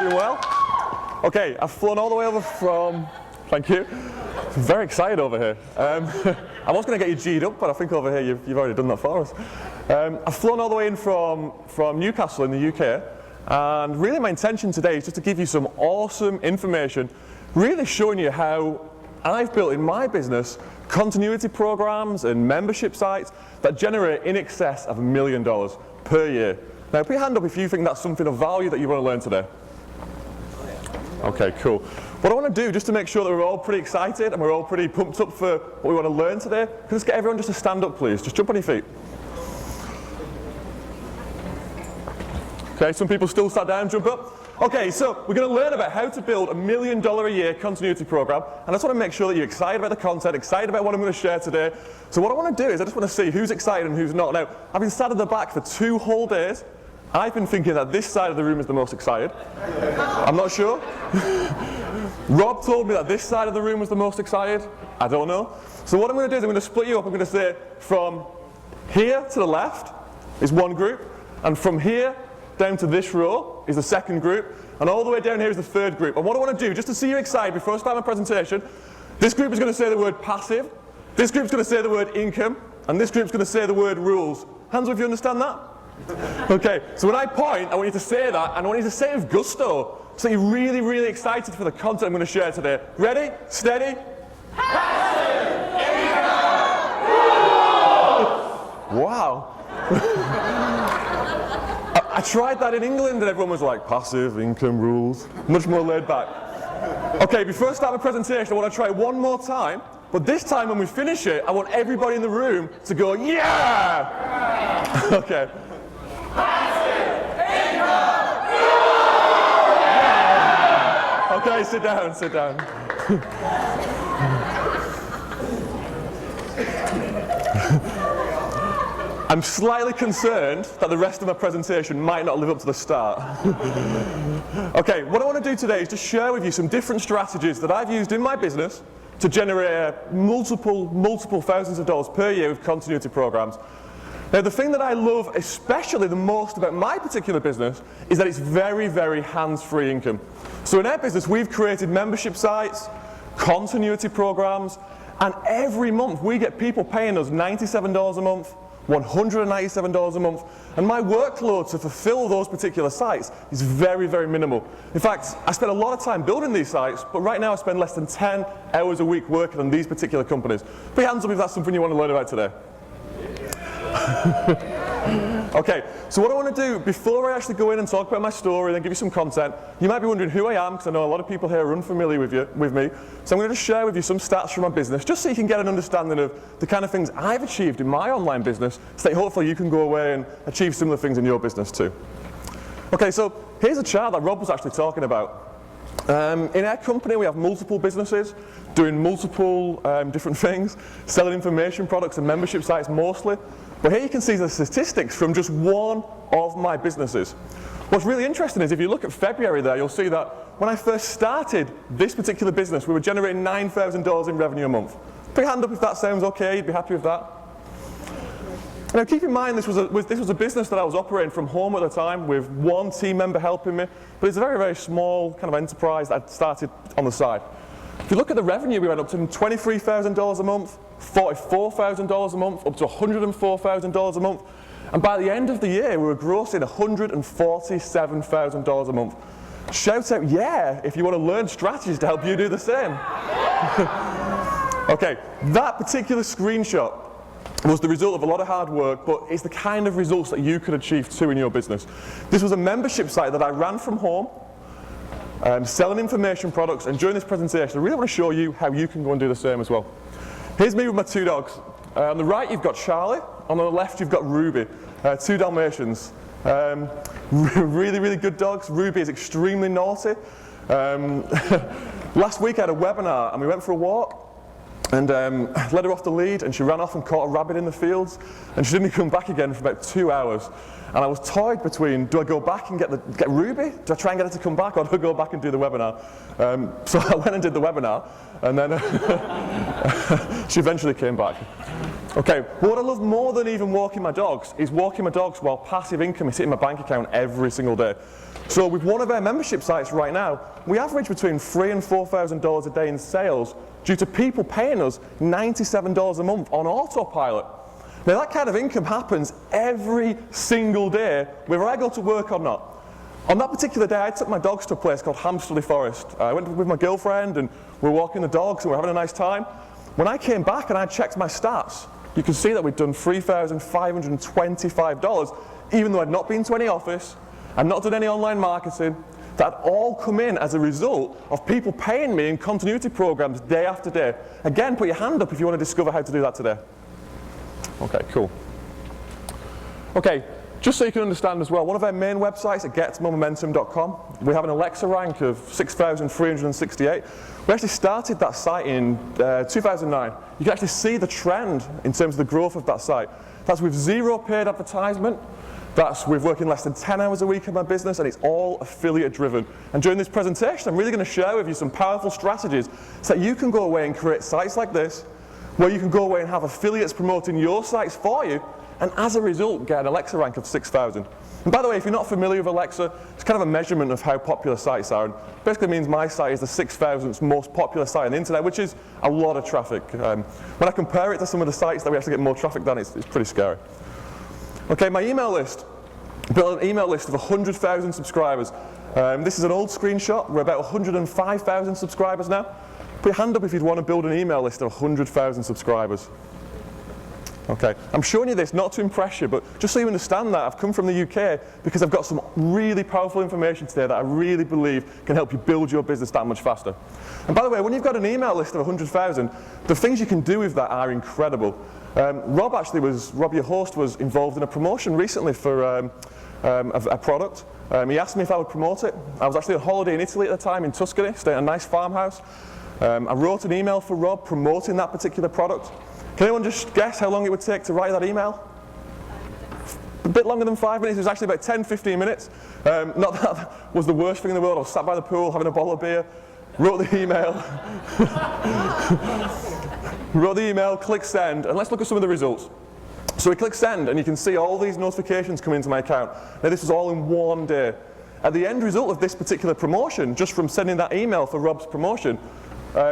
Doing well? Okay, I've flown all the way over from, thank you. I'm very excited over here. I was going to get you G'd up, but I think over here you've already done that for us. I've flown all the way in from Newcastle in the UK, and really my intention today is just to give you some awesome information, really showing you how I've built in my business continuity programs and membership sites that generate in excess of $1 million per year. Now put your hand up if you think that's something of value that you want to learn today. Okay, cool. What I want to do, just to make sure that we're all pretty excited and we're all pretty pumped up for what we want to learn today, can I just get everyone just to stand up, please? Just jump on your feet. Okay, some people still sat down, jump up. Okay, so we're going to learn about how to build $1 million a year continuity program, and I just want to make sure that you're excited about the content, excited about what I'm going to share today. So what I want to do is I just want to see who's excited and who's not. Now, I've been sat at the back for 2 whole days. I've been thinking that this side of the room is the most excited. I'm not sure. Rob told me that this side of the room was the most excited. I don't know. So what I'm going to do is I'm going to split you up. I'm going to say from here to the left is one group, and from here down to this row is the second group, and all the way down here is the third group. And what I want to do, just to see you excited before I start my presentation, this group is going to say the word passive, this group's going to say the word income, and this group's going to say the word rules. Hands up if you understand that. Okay, so when I point, I want you to say that, and I want you to say it with gusto, so you're really, really excited for the content I'm going to share today. Ready? Steady? Passive income! Wow. I tried that in England and everyone was like, passive income rules. Much more laid back. Okay, before I start my presentation, I want to try one more time, but this time when we finish it, I want everybody in the room to go, yeah! Okay. Okay, sit down, sit down. I'm slightly concerned that the rest of my presentation might not live up to the start. Okay, what I want to do today is just share with you some different strategies that I've used in my business to generate multiple thousands of dollars per year with continuity programs. Now, the thing that I love especially the most about my particular business is that it's very, very hands-free income. So in our business, we've created membership sites, continuity programs, and every month we get people paying us $97 a month, $197 a month, and my workload to fulfill those particular sites is very, very minimal. In fact, I spend a lot of time building these sites, but right now I spend less than 10 hours a week working on these particular companies. Put your hands up if that's something you want to learn about today. Okay, so what I want to do before I actually go in and talk about my story and then give you some content, you might be wondering who I am, because I know a lot of people here are unfamiliar with me. So I'm going to just share with you some stats from my business, just so you can get an understanding of the kind of things I've achieved in my online business, so that hopefully you can go away and achieve similar things in your business too. Okay, so here's a chart that Rob was actually talking about. In our company we have multiple businesses doing multiple different things, selling information products and membership sites mostly. But here you can see the statistics from just one of my businesses. What's really interesting is if you look at February there, you'll see that when I first started this particular business, we were generating $9,000 in revenue a month. Put your hand up if that sounds okay, you'd be happy with that. Now keep in mind this was a business that I was operating from home at the time with one team member helping me, but it's a very, very small kind of enterprise that I started on the side. If you look at the revenue, we went up to $23,000 a month, $44,000 a month, up to $104,000 a month, and by the end of the year we were grossing $147,000 a month. Shout out yeah if you want to learn strategies to help you do the same. Okay, that particular screenshot was the result of a lot of hard work, but it's the kind of results that you could achieve too in your business. This was a membership site that I ran from home, selling information products, and during this presentation I really want to show you how you can go and do the same as well. Here's me with my 2 dogs. On the right you've got Charlie, on the left you've got Ruby, 2 Dalmatians. Really, really good dogs. Ruby is extremely naughty. Last week I had a webinar and we went for a walk, and led her off the lead, and she ran off and caught a rabbit in the fields, and she didn't come back again for about 2 hours. And I was toyed between, do I go back and get Ruby? Do I try and get her to come back, or do I go back and do the webinar? So I went and did the webinar, and then she eventually came back. Okay, but what I love more than even walking my dogs is walking my dogs while passive income is hitting my bank account every single day. So with one of our membership sites right now, we average between $3,000 and $4,000 a day in sales due to people paying us $97 a month on autopilot. Now that kind of income happens every single day, whether I go to work or not. On that particular day, I took my dogs to a place called Hamsterley Forest. I went with my girlfriend and we were walking the dogs and we were having a nice time. When I came back and I checked my stats, you can see that we'd done $3,525, even though I'd not been to any office, I'd not done any online marketing. That all come in as a result of people paying me in continuity programs day after day. Again, put your hand up if you want to discover how to do that today. Okay, cool. Okay, just so you can understand as well, one of our main websites at getmoremomentum.com, we have an Alexa rank of 6,368. We actually started that site in 2009. You can actually see the trend in terms of the growth of that site. That's with zero paid advertisement. That's with working less than 10 hours a week in my business, and it's all affiliate driven. And during this presentation, I'm really going to share with you some powerful strategies so that you can go away and create sites like this, where you can go away and have affiliates promoting your sites for you, and as a result, get an Alexa rank of 6,000. And by the way, if you're not familiar with Alexa, it's kind of a measurement of how popular sites are. And basically means my site is the 6,000th most popular site on the internet, which is a lot of traffic. When I compare it to some of the sites that we actually get more traffic than, it's pretty scary. Okay, my email list. I built an email list of 100,000 subscribers. This is an old screenshot. We're about 105,000 subscribers now. Put your hand up if you'd want to build an email list of 100,000 subscribers. Okay, I'm showing you this not to impress you, but just so you understand that I've come from the UK because I've got some really powerful information today that I really believe can help you build your business that much faster. And by the way, when you've got an email list of 100,000, the things you can do with that are incredible. Rob, your host, was involved in a promotion recently for a product. He asked me if I would promote it. I was actually on holiday in Italy at the time, in Tuscany, staying at a nice farmhouse. I wrote an email for Rob promoting that particular product. Can anyone just guess how long it would take to write that email? A bit longer than 5 minutes. It was actually about 10-15 minutes. Not that was the worst thing in the world. I was sat by the pool having a bottle of beer, wrote the email, click send, and let's look at some of the results. So we click send, and you can see all these notifications come into my account. Now this was all in one day. At the end result of this particular promotion, just from sending that email for Rob's promotion,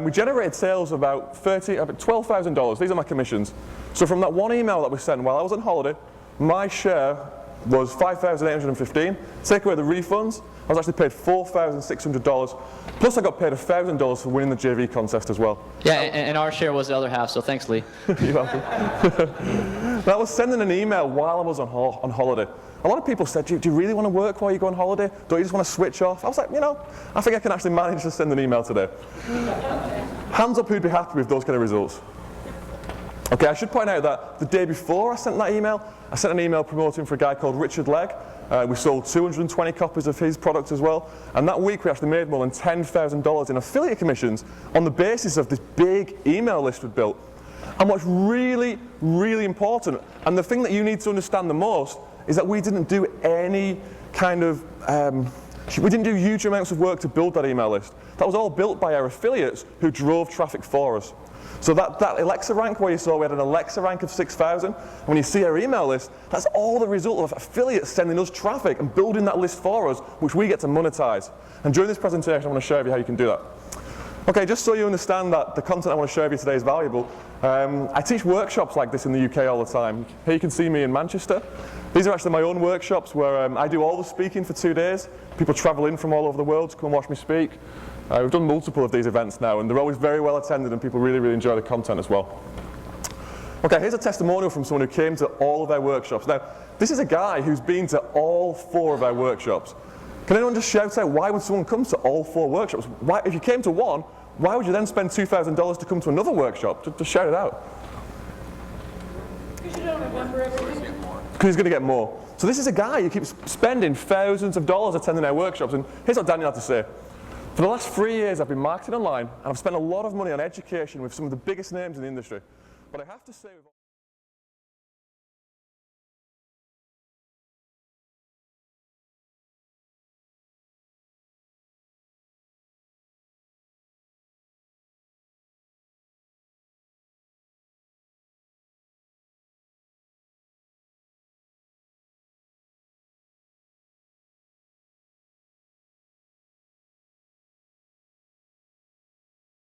we generated sales of about $12,000. These are my commissions. So from that one email that was sent while I was on holiday, my share was $5,815. Take away the refunds, I was actually paid $4,600. Plus I got paid $1,000 for winning the JV contest as well. Yeah, and our share was the other half, so thanks, Lee. You're welcome. That was sending an email while I was on holiday. A lot of people said, do you really want to work while you go on holiday? Don't you just want to switch off? I was like, I think I can actually manage to send an email today. Hands up who'd be happy with those kind of results. Okay, I should point out that the day before I sent that email, I sent an email promoting for a guy called Richard Legg. We sold 220 copies of his product as well. And that week we actually made more than $10,000 in affiliate commissions on the basis of this big email list we'd built. And what's really, really important, and the thing that you need to understand the most, is that we didn't do any kind of, we didn't do huge amounts of work to build that email list. That was all built by our affiliates who drove traffic for us. So that Alexa rank where you saw we had an Alexa rank of 6,000, when you see our email list, that's all the result of affiliates sending us traffic and building that list for us, which we get to monetize. And during this presentation, I want to show you how you can do that. Okay, just so you understand that the content I want to share with you today is valuable, I teach workshops like this in the UK all the time. Here you can see me in Manchester. These are actually my own workshops where I do all the speaking for 2 days. People travel in from all over the world to come and watch me speak. We've done multiple of these events now, and they're always very well attended, and people really, really enjoy the content as well. Okay, here's a testimonial from someone who came to all of our workshops. Now, this is a guy who's been to all 4 of our workshops. Can anyone just shout out, why would someone come to all 4 workshops? Why, if you came to one, why would you then spend $2,000 to come to another workshop? Just shout it out. Because you don't remember everything. Because he's going to get more. So this is a guy who keeps spending thousands of dollars attending our workshops, and here's what Daniel had to say. For the last 3 years, I've been marketing online, and I've spent a lot of money on education with some of the biggest names in the industry. But I have to say...